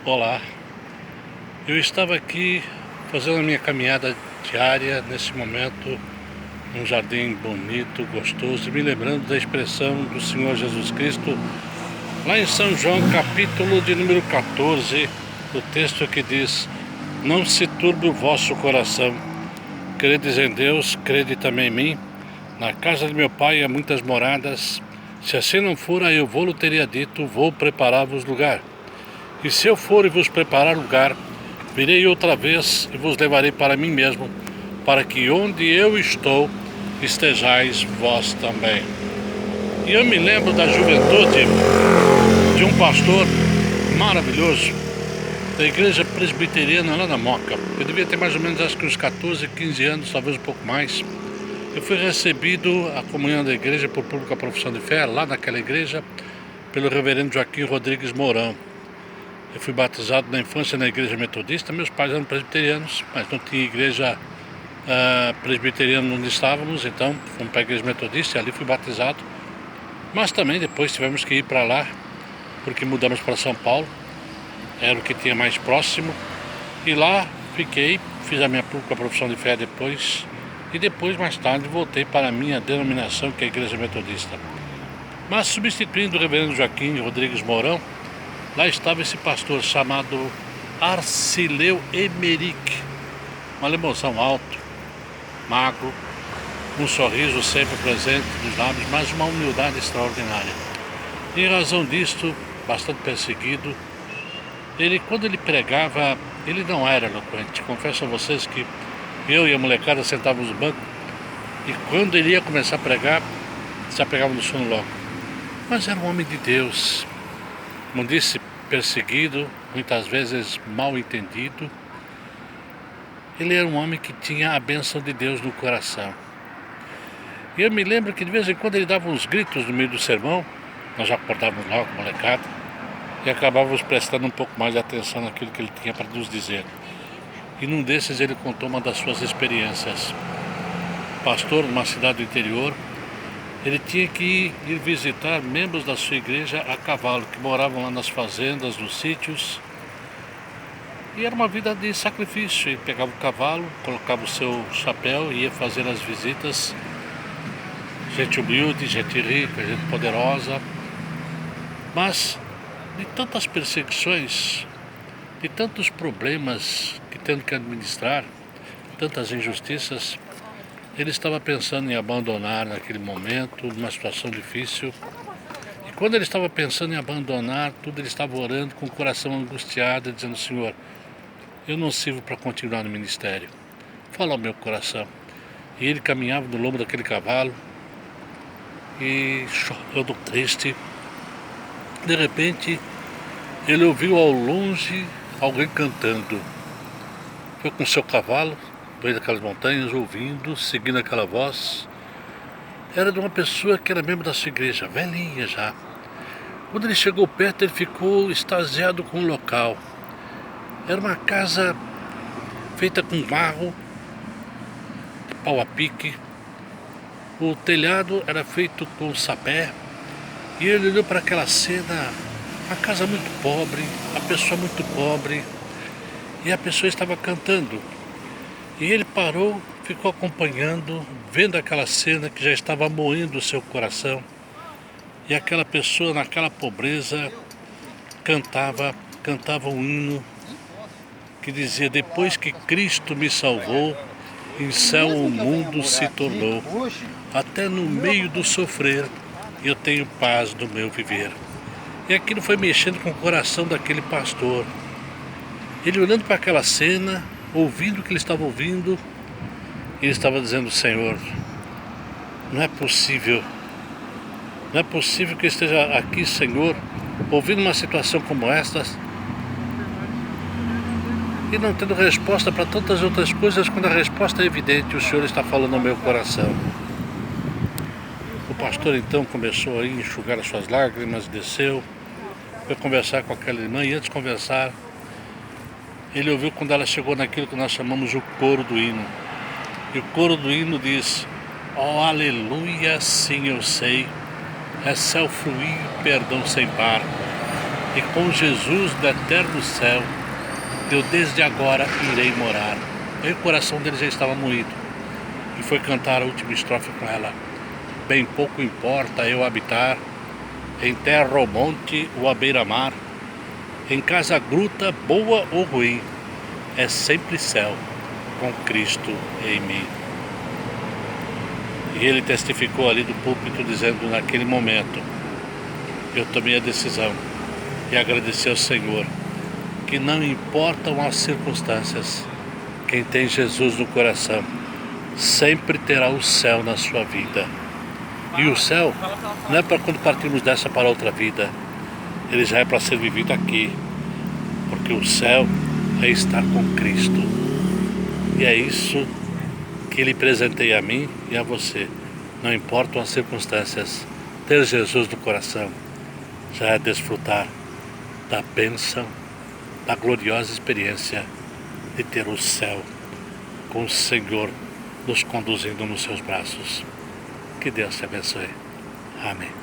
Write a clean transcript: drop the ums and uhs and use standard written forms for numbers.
Olá, eu estava aqui fazendo a minha caminhada diária nesse momento, num jardim bonito, gostoso, e me lembrando da expressão do Senhor Jesus Cristo, lá em São João, capítulo de número 14, o texto que diz: não se turbe o vosso coração, credes em Deus, crede também em mim. Na casa de meu pai há muitas moradas, se assim não fora, eu vou-lo teria dito, vou preparar-vos lugar. E se eu for e vos preparar lugar, virei outra vez e vos levarei para mim mesmo, para que onde eu estou, estejais vós também. E eu me lembro da juventude de um pastor maravilhoso, da igreja presbiteriana lá na Moca. Eu devia ter mais ou menos, acho que uns 14, 15 anos, talvez um pouco mais. Eu fui recebido à comunhão da igreja por pública profissão de fé, lá naquela igreja, pelo reverendo Joaquim Rodrigues Mourão. Eu fui batizado na infância na igreja metodista. Meus pais eram presbiterianos, mas não tinha igreja presbiteriana onde estávamos, então fomos para a igreja metodista e ali fui batizado. Mas também depois tivemos que ir para lá, porque mudamos para São Paulo, era o que tinha mais próximo. E lá fiquei, fiz a minha pública profissão de fé depois, e depois mais tarde voltei para a minha denominação, que é a igreja metodista. Mas substituindo o reverendo Joaquim Rodrigues Mourão, lá estava esse pastor chamado Arcileu Emerick, um alemãozão alto, magro, um sorriso sempre presente nos lábios, mas uma humildade extraordinária. E em razão disto, bastante perseguido, quando ele pregava, ele não era eloquente. Confesso a vocês que eu e a molecada sentávamos no banco e quando ele ia começar a pregar, já pegava no sono logo. Mas era um homem de Deus, como disse, perseguido, muitas vezes mal entendido. Ele era um homem que tinha a bênção de Deus no coração. E eu me lembro que de vez em quando ele dava uns gritos no meio do sermão, nós acordávamos logo, molecada, e acabávamos prestando um pouco mais de atenção naquilo que ele tinha para nos dizer. E num desses ele contou uma das suas experiências. Pastor numa cidade do interior, ele tinha que ir visitar membros da sua igreja a cavalo, que moravam lá nas fazendas, nos sítios. E era uma vida de sacrifício. Ele pegava o cavalo, colocava o seu chapéu e ia fazer as visitas. Gente humilde, gente rica, gente poderosa. Mas de tantas perseguições, de tantos problemas que tendo que administrar, tantas injustiças, ele estava pensando em abandonar naquele momento, numa situação difícil. E quando ele estava pensando em abandonar tudo, ele estava orando com o coração angustiado, dizendo: Senhor, eu não sirvo para continuar no ministério. Fala ao meu coração. E ele caminhava no lombo daquele cavalo e chorando triste. De repente, ele ouviu ao longe alguém cantando. Foi com seu cavalo, no meio daquelas montanhas, ouvindo, seguindo aquela voz. Era de uma pessoa que era membro da sua igreja, velhinha já. Quando ele chegou perto, ele ficou extasiado com o local. Era uma casa feita com barro, de pau a pique. O telhado era feito com sapé. E ele olhou para aquela cena, a casa muito pobre, a pessoa muito pobre. E a pessoa estava cantando. E ele parou, ficou acompanhando, vendo aquela cena que já estava moendo o seu coração. E aquela pessoa, naquela pobreza, cantava um hino que dizia: depois que Cristo me salvou, em céu o mundo se tornou. Até no meio do sofrer, eu tenho paz no meu viver. E aquilo foi mexendo com o coração daquele pastor. Ele olhando para aquela cena, ouvindo o que ele estava ouvindo, ele estava dizendo: Senhor, não é possível que eu esteja aqui, Senhor, ouvindo uma situação como esta e não tendo resposta para tantas outras coisas, quando a resposta é evidente, o Senhor está falando ao meu coração. O pastor então começou a enxugar as suas lágrimas, desceu, foi conversar com aquela irmã, e antes de conversar, ele ouviu quando ela chegou naquilo que nós chamamos o coro do hino. E o coro do hino diz: ó, aleluia, sim eu sei, é céu fluir, perdão sem par. e com Jesus do eterno céu, eu desde agora irei morar. Aí o coração dele já estava moído, e foi cantar a última estrofe com ela. Bem pouco importa eu habitar em terra ou monte ou à beira-mar, em casa gruta, boa ou ruim, é sempre céu, com Cristo em mim. E ele testificou ali do púlpito, dizendo: naquele momento, eu tomei a decisão e agradeci ao Senhor, que não importam as circunstâncias, quem tem Jesus no coração, sempre terá o céu na sua vida. E o céu não é para quando partirmos dessa para outra vida, ele já é para ser vivido aqui, porque o céu é estar com Cristo. E é isso que ele presenteia a mim e a você. Não importam as circunstâncias, ter Jesus no coração já é desfrutar da bênção, da gloriosa experiência de ter o céu com o Senhor nos conduzindo nos seus braços. Que Deus te abençoe. Amém.